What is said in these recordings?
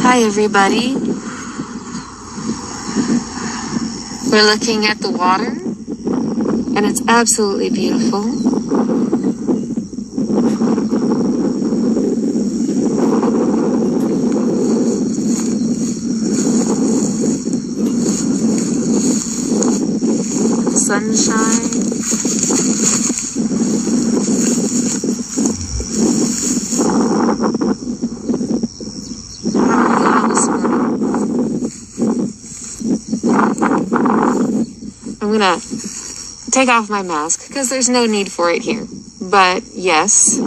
Hi everybody. We're looking at the water and it's absolutely beautiful. Sunshine. I'm gonna take off my mask because there's no need for it here. But yes, I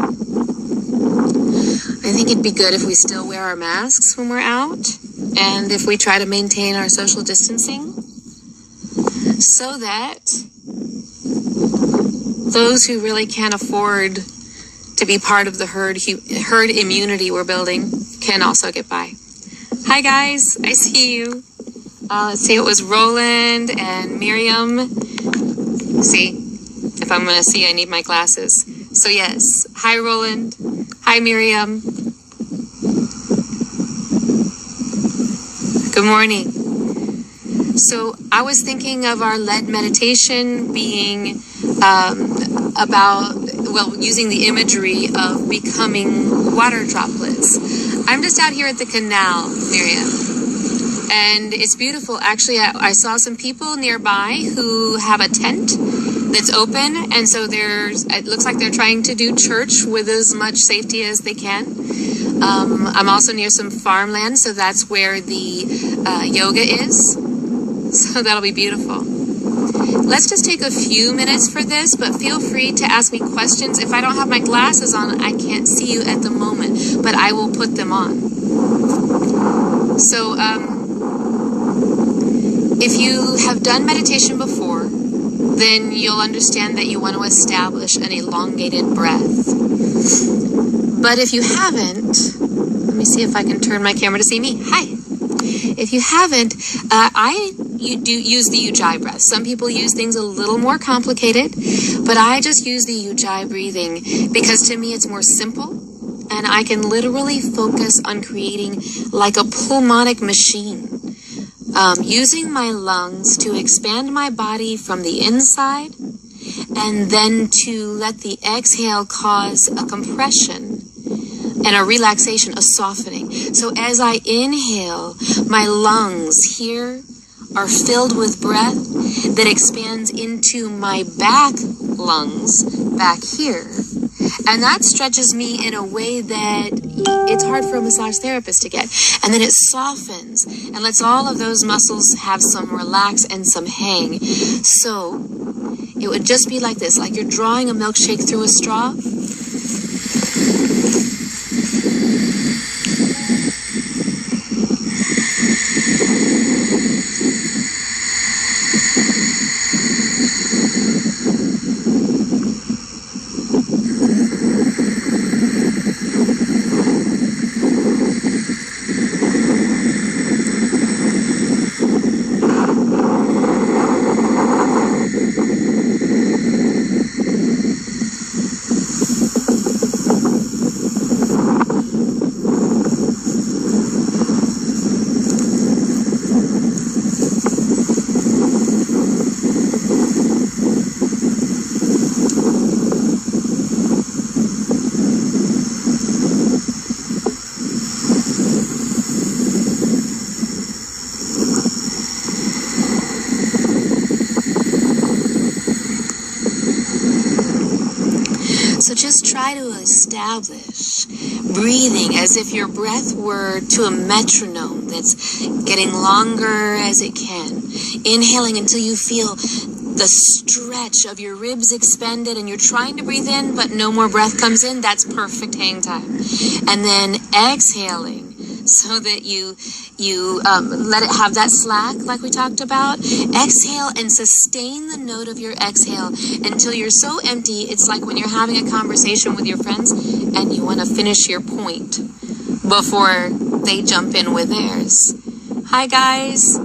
think it'd be good if we still wear our masks when we're out and if we try to maintain our social distancing so that those who really can't afford to be part of the herd immunity we're building can also get by. Hi guys, I see you. Let's see, it was Roland and Miriam. See, if I'm going to see, I need my glasses. So yes, hi Roland, hi Miriam. Good morning. So I was thinking of our lead meditation being using the imagery of becoming water droplets. I'm just out here at the canal, Miriam. And it's beautiful. Actually, I saw some people nearby who have a tent that's open. And so it looks like they're trying to do church with as much safety as they can. I'm also near some farmland, so that's where the yoga is. So that'll be beautiful. Let's just take a few minutes for this, but feel free to ask me questions. If I don't have my glasses on, I can't see you at the moment, but I will put them on. So, if you have done meditation before, then you'll understand that you want to establish an elongated breath. But if you haven't, let me see if I can turn my camera to see me. Hi. If you haven't, you do use the ujjayi breath. Some people use things a little more complicated, but I just use the ujjayi breathing because to me it's more simple and I can literally focus on creating like a pulmonic machine. Using my lungs to expand my body from the inside and then to let the exhale cause a compression and a relaxation, a softening. So as I inhale, my lungs here are filled with breath that expands into my back lungs back here. And that stretches me in a way that it's hard for a massage therapist to get. And then it softens and lets all of those muscles have some relax and some hang. So it would just be like this, like you're drawing a milkshake through a straw. So just try to establish breathing as if your breath were to a metronome that's getting longer as it can. Inhaling until you feel the stretch of your ribs expanded and you're trying to breathe in, but no more breath comes in. That's perfect hang time. And then exhaling so that you let it have that slack like we talked about. Exhale and sustain the note of your exhale until you're so empty. It's like when you're having a conversation with your friends and you want to finish your point before they jump in with theirs. Hi guys.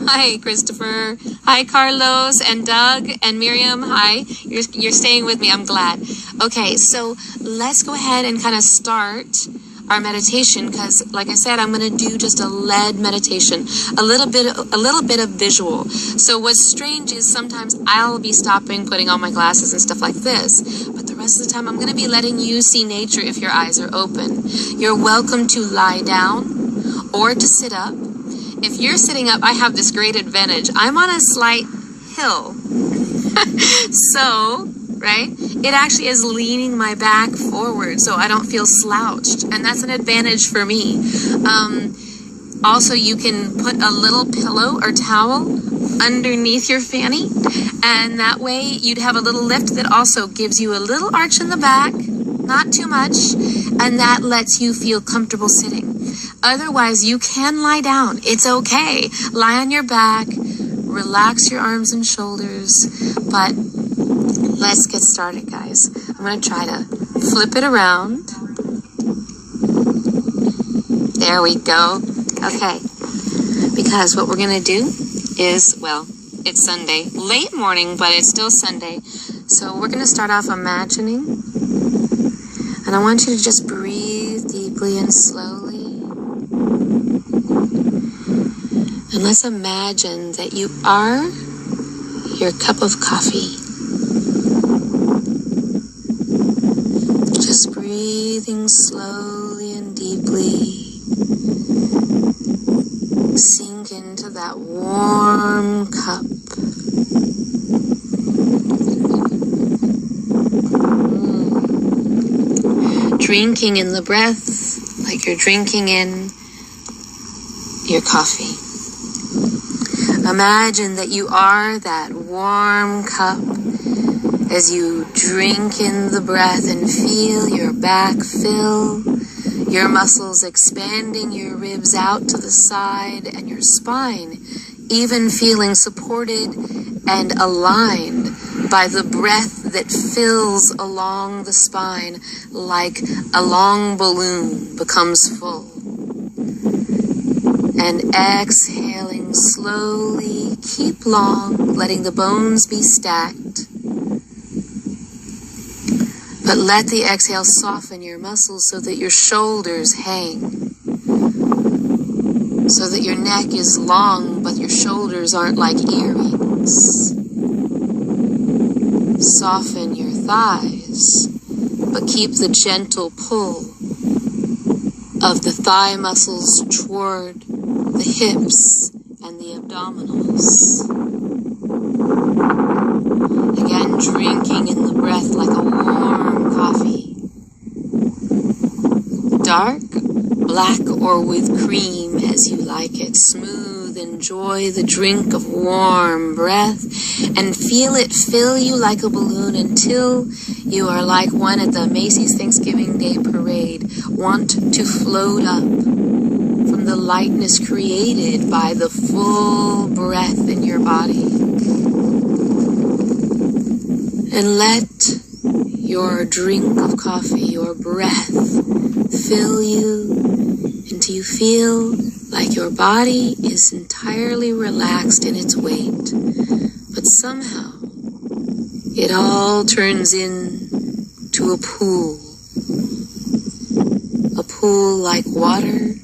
Hi Christopher. Hi Carlos and Doug and Miriam. Hi. You're staying with me. I'm glad. Okay, so let's go ahead and kind of start our meditation, because like I said, I'm going to do just a led meditation, a little bit of visual. So what's strange is sometimes I'll be stopping, putting on my glasses and stuff like this, but the rest of the time I'm going to be letting you see nature if your eyes are open. You're welcome to lie down or to sit up. If you're sitting up, I have this great advantage. I'm on a slight hill. So, right, it actually is leaning my back forward so I don't feel slouched, and that's an advantage for me. Also, you can put a little pillow or towel underneath your fanny, and that way you'd have a little lift that also gives you a little arch in the back, not too much, and that lets you feel comfortable sitting. Otherwise, you can lie down. It's okay. Lie on your back, relax your arms and shoulders, but let's get started, guys. I'm going to try to flip it around. There we go. Okay. Because what we're going to do is, well, it's Sunday. Late morning, but it's still Sunday. So we're going to start off imagining. And I want you to just breathe deeply and slowly. And let's imagine that you are your cup of coffee. Just breathing slowly and deeply. Sink into that warm cup. Drinking in the breath like you're drinking in your coffee. Imagine that you are that warm cup as you drink in the breath and feel your back fill, your muscles expanding, your ribs out to the side, and your spine even feeling supported and aligned by the breath that fills along the spine like a long balloon becomes full. And exhaling slowly, keep long, letting the bones be stacked. But let the exhale soften your muscles so that your shoulders hang. So that your neck is long, but your shoulders aren't like earrings. Soften your thighs, but keep the gentle pull of the thigh muscles toward the hips and the abdominals. Again, drinking in the breath like a warm coffee. Dark, black, or with cream as you like it. Smooth, enjoy the drink of warm breath and feel it fill you like a balloon until you are like one at the Macy's Thanksgiving Day Parade, want to float up from the lightness created by the full breath in your body. And let your drink of coffee, your breath, fill you until you feel like your body is entirely relaxed in its weight. But somehow, it all turns into a pool. A pool like water,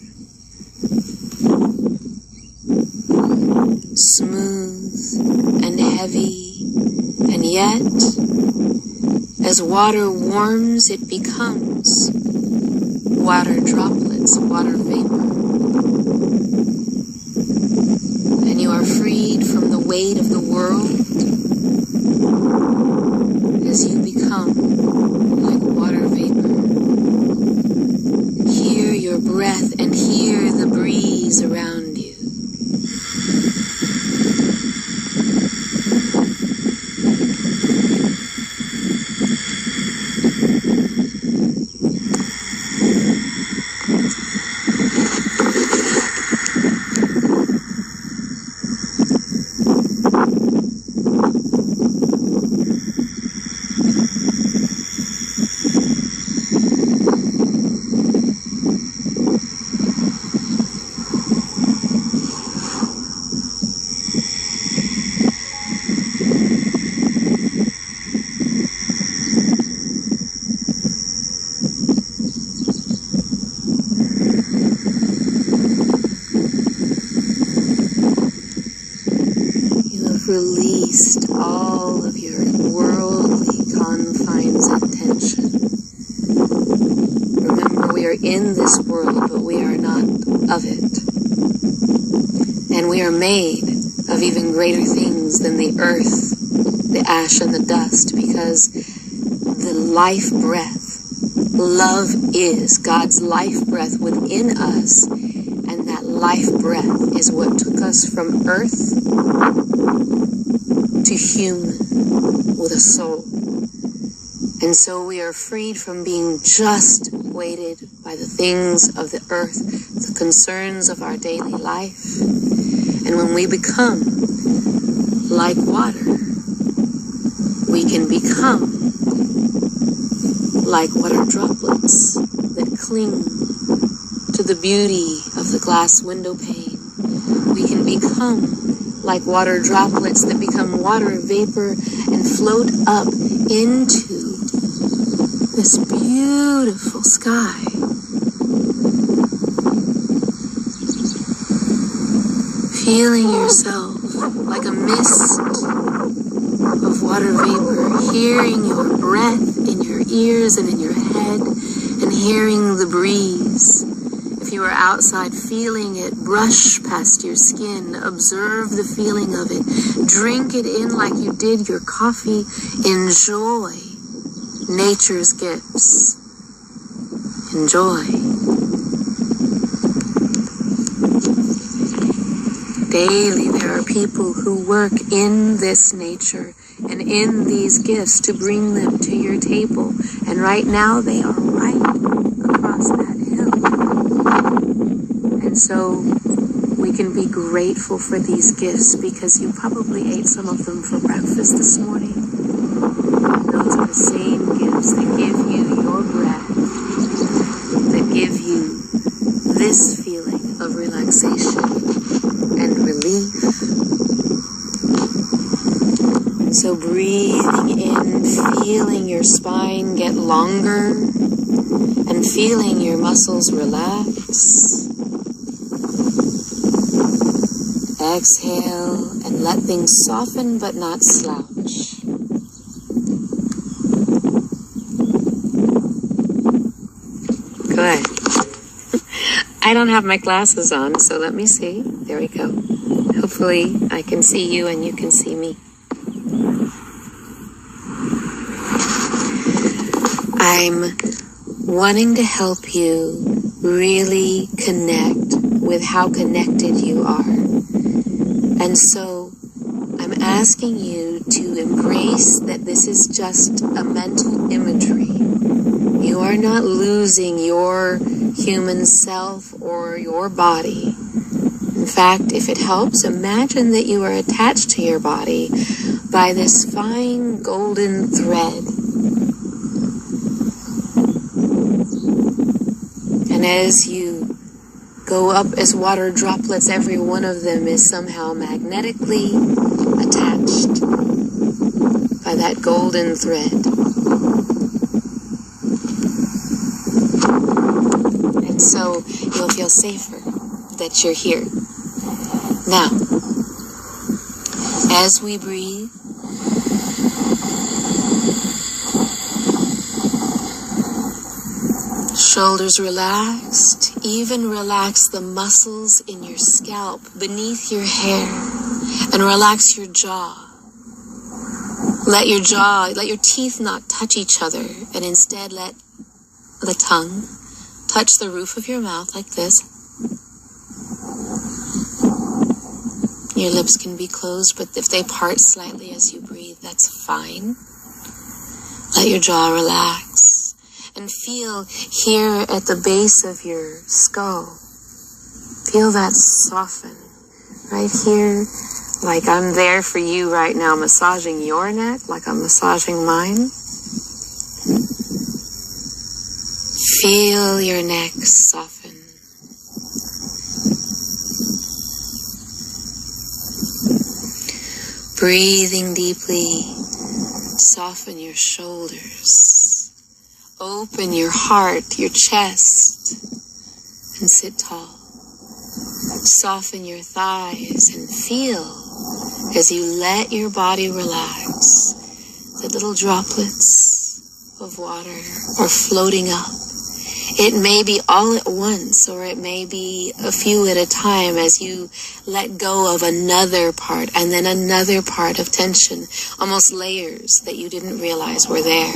smooth and heavy, and yet, as water warms, it becomes water droplets, water vapor. And you are freed from the weight of the world as you become like water vapor. Hear your breath and hear the breeze around you. released all of your worldly confines and tension. Remember, we are in this world, but we are not of it. And we are made of even greater things than the earth, the ash and the dust, because the life breath, love is God's life breath within us, and that life breath is what took us from earth to human with a soul. And so we are freed from being just weighted by the things of the earth, the concerns of our daily life. And when we become like water, we can become like water droplets that cling to the beauty of the glass window pane. We can become like water droplets that become water vapor and float up into this beautiful sky. Feeling yourself like a mist of water vapor, hearing your breath in your ears and in your head, and hearing the breeze. If you are outside, feeling it brush past your skin, observe the feeling of it, drink it in like you did your coffee, enjoy nature's gifts. Enjoy. Daily there are people who work in this nature and in these gifts to bring them to your table. And right now they are right across that hill. And so we can be grateful for these gifts because you probably ate some of them for breakfast this morning. Those are the same gifts that give you your breath, that give you this feeling of relaxation and relief. So breathing in, feeling your spine get longer and feeling your muscles relax. Exhale and let things soften but not slouch. Good. I don't have my glasses on, so let me see. There we go. Hopefully I can see you and you can see me. I'm wanting to help you really connect with how connected you are. And so I'm asking you to embrace that this is just a mental imagery. You are not losing your human self or your body. In fact, if it helps, imagine that you are attached to your body by this fine golden thread. And as you go up as water droplets, every one of them is somehow magnetically attached by that golden thread. And so you'll feel safer that you're here. Now, as we breathe, shoulders relaxed, even relax the muscles in your scalp beneath your hair, and relax your jaw. Let your teeth not touch each other, and instead let the tongue touch the roof of your mouth like this. Your lips can be closed, but if they part slightly as you breathe, that's fine. Let your jaw relax. And feel here at the base of your skull. Feel that soften. Right here, like I'm there for you right now, massaging your neck, like I'm massaging mine. Feel your neck soften. Breathing deeply, soften your shoulders. Open your heart, your chest, and sit tall. Soften your thighs and feel as you let your body relax, the little droplets of water are floating up. It may be all at once, or it may be a few at a time as you let go of another part and then another part of tension, almost layers that you didn't realize were there,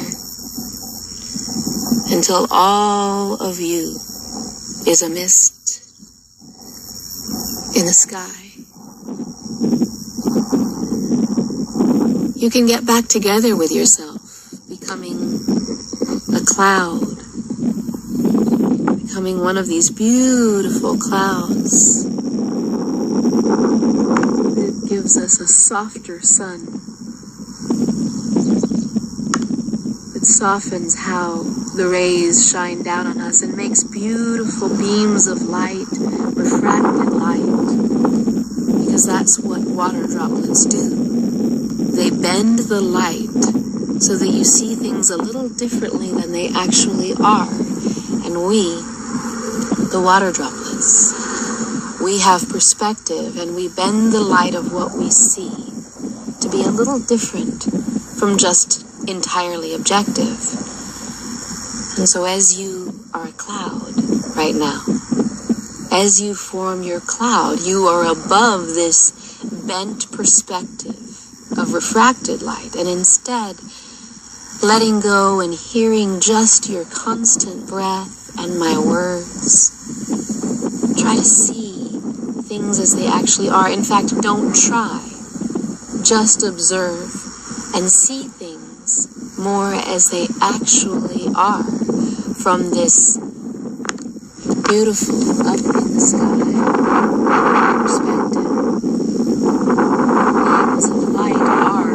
until all of you is a mist in the sky. You can get back together with yourself, becoming a cloud, becoming one of these beautiful clouds that gives us a softer sun. It softens how the rays shine down on us and makes beautiful beams of light, refracted light, because that's what water droplets do. They bend the light so that you see things a little differently than they actually are. And we, the water droplets, we have perspective, and we bend the light of what we see to be a little different from just entirely objective. And so as you are a cloud right now, as you form your cloud, you are above this bent perspective of refracted light, and instead letting go and hearing just your constant breath and my words. Try to see things as they actually are. In fact, don't try. Just observe and see things more as they actually are from this beautiful up in the sky perspective. Beings of light are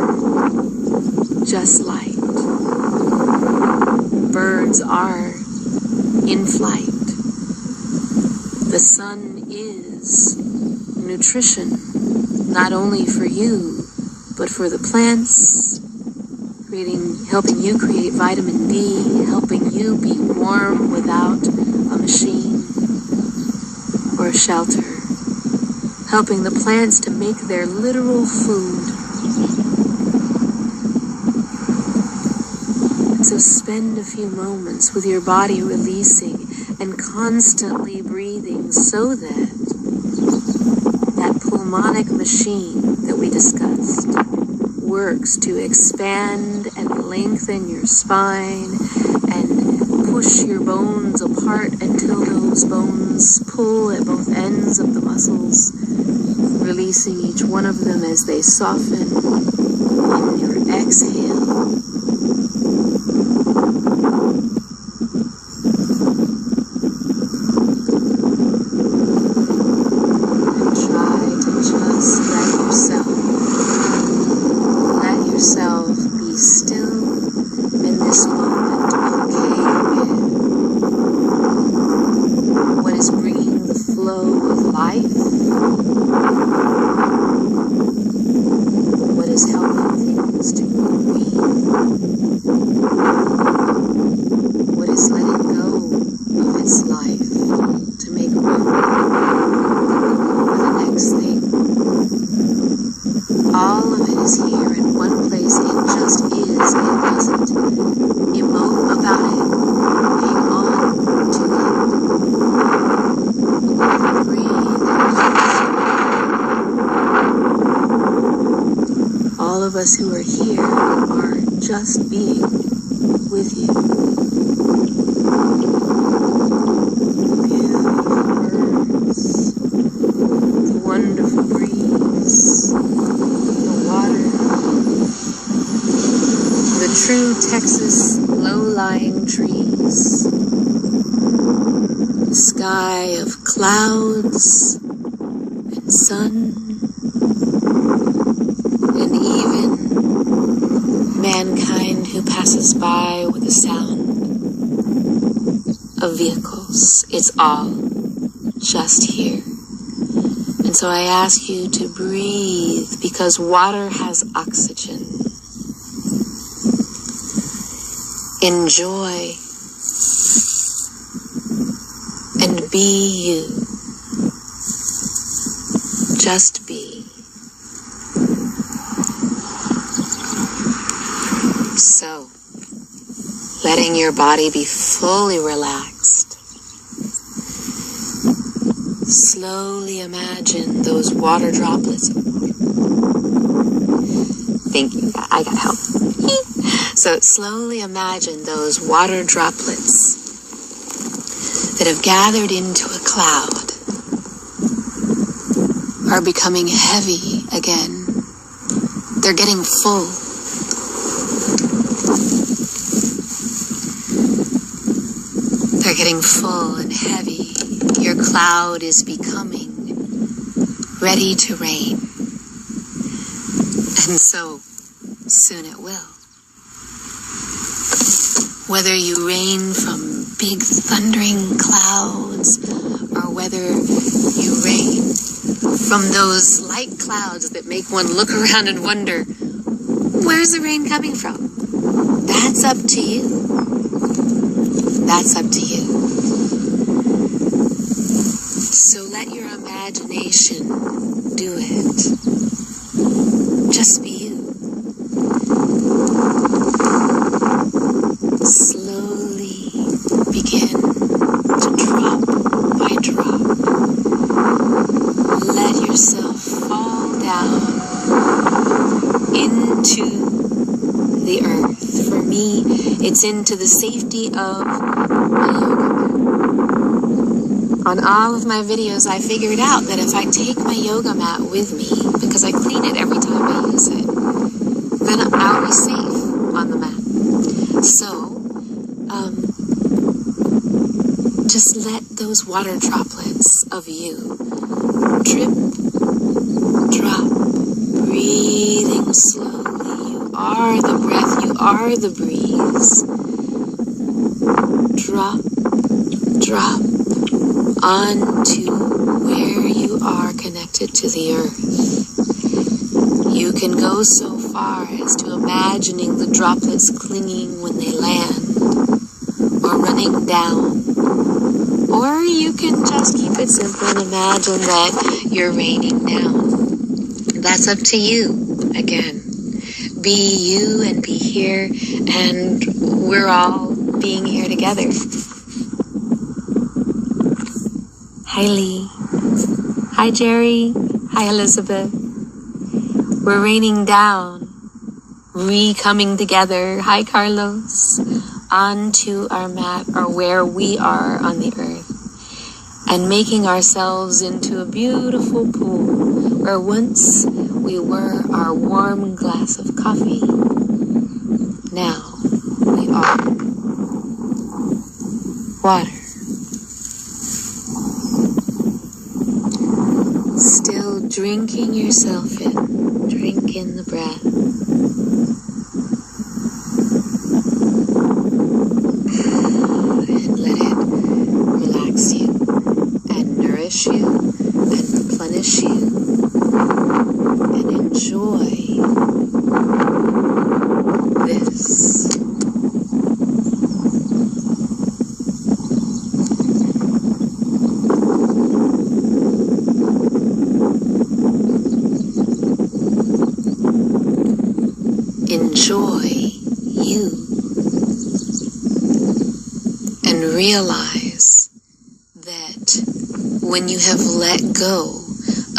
just light. Birds are in flight. The sun is nutrition, not only for you, but for the plants, helping you create vitamin D, helping you be warm without a machine or a shelter, helping the plants to make their literal food. And so spend a few moments with your body releasing and constantly breathing so that that pulmonic machine that we discussed works to expand and lengthen your spine and push your bones apart until those bones pull at both ends of the muscles, releasing each one of them as they soften in your exhale. And try to just let yourself be still in this moment, okay with what is bringing the flow of life, what is helping things to breathe, what is letting go of its life to make room for the next thing. All of it is here in one place. It just is. It doesn't emote about it. Hang on to it. Breathe and just. All of us who are here are just being with you. Beautiful birds, the wonderful breeze, the water, the true Texas low-lying trees, the sky of clouds and sun, and even mankind who passes by with the sound of vehicles. It's all just here. And so I ask you to breathe, because water has oxygen. Enjoy and be you. Just be. letting your body be fully relaxed. Slowly imagine those water droplets. Thank you, I got help. So slowly imagine those water droplets that have gathered into a cloud are becoming heavy again. They're getting full. They're getting full and heavy. Your cloud is becoming ready to rain. And so soon it will. Whether you rain from big thundering clouds, or whether you rain from those light clouds that make one look around and wonder, where's the rain coming from? That's up to you. That's up to you. So let your imagination do it. Just be you. Slowly begin to drop by drop. Let yourself fall down into the earth. For me, it's into the safety of my yoga mat. On all of my videos, I figured out that if I take my yoga mat with me, because I clean it every time I use it, then I'll be safe on the mat. So, just let those water droplets of you drip, drop, breathing slowly. You are the breath, you are the breeze. Drop, drop onto where you are connected to the earth. You can go so far as to imagining the droplets clinging when they land, or running down. Or you can just keep it simple and imagine that you're raining down. That's up to you. Again, be you and be here, and we're all being here together. Hi, Lee. Hi, Jerry. Hi, Elizabeth. We're raining down, re-coming together. Hi, Carlos. Onto our mat, or where we are on the earth, and making ourselves into a beautiful pool where once we were our warm glass of coffee. Now we are water. Still drinking yourself in, drink in the breath. And let it relax you and nourish you and replenish you and enjoy this. Enjoy you and realize that when you have let go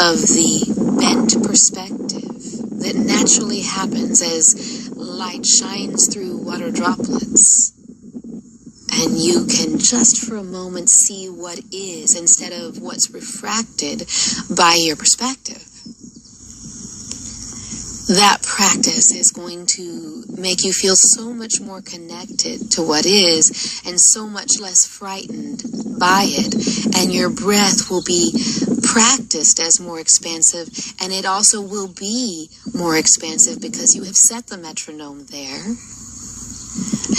of the bent perspective that naturally happens as light shines through water droplets, and you can just for a moment see what is instead of what's refracted by your perspective. That practice is going to make you feel so much more connected to what is and so much less frightened by it. And your breath will be practiced as more expansive, and it also will be more expansive because you have set the metronome there.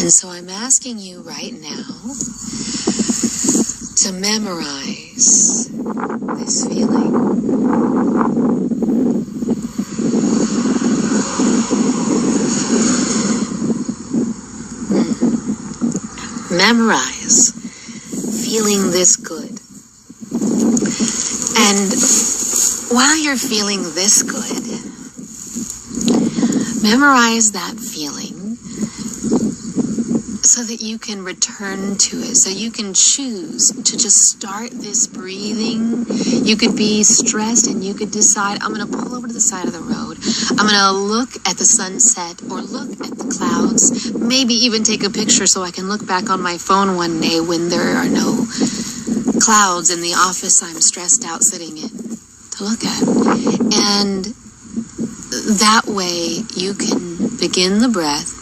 And so I'm asking you right now to memorize this feeling. Memorize feeling this good. And while you're feeling this good, memorize that feeling so so that you can return to it, so you can choose to just start this breathing. You could be stressed and you could decide, I'm going to pull over to the side of the road. I'm going to look at the sunset or look at the clouds, maybe even take a picture so I can look back on my phone one day when there are no clouds in the office I'm stressed out sitting in to look at. And that way you can begin the breath.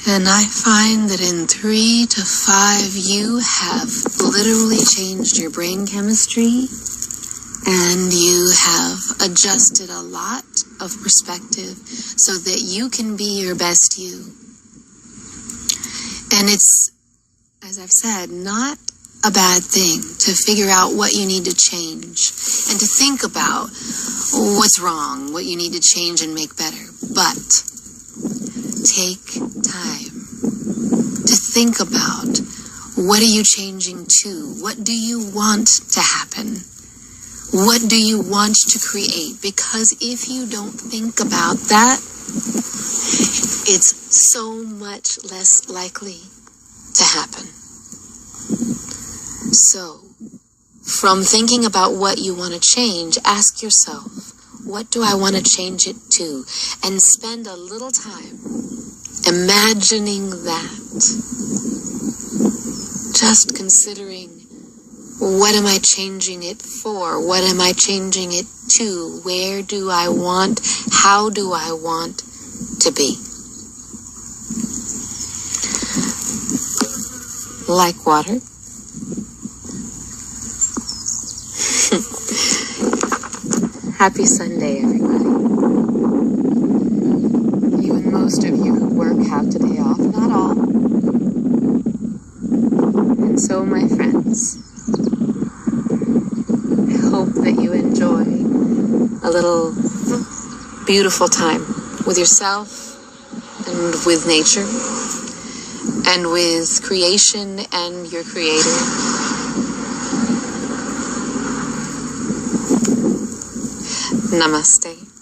And I find that in 3 to 5, you have literally changed your brain chemistry and you have adjusted a lot of perspective so that you can be your best you. And it's, as I've said, not a bad thing to figure out what you need to change and to think about what's wrong, what you need to change and make better. But take time to think about, what are you changing to? What do you want to happen? What do you want to create? Because if you don't think about that, it's so much less likely to happen. So, from thinking about what you want to change, ask yourself, what do I want to change it to? And spend a little time imagining that. Just considering, what am I changing it for? What am I changing it to? Where do I want? How do I want to be? Like water. Happy Sunday, everybody. You and most of you who work have today off, not all. And so, my friends, I hope that you enjoy a little beautiful time with yourself and with nature and with creation and your Creator. Namaste.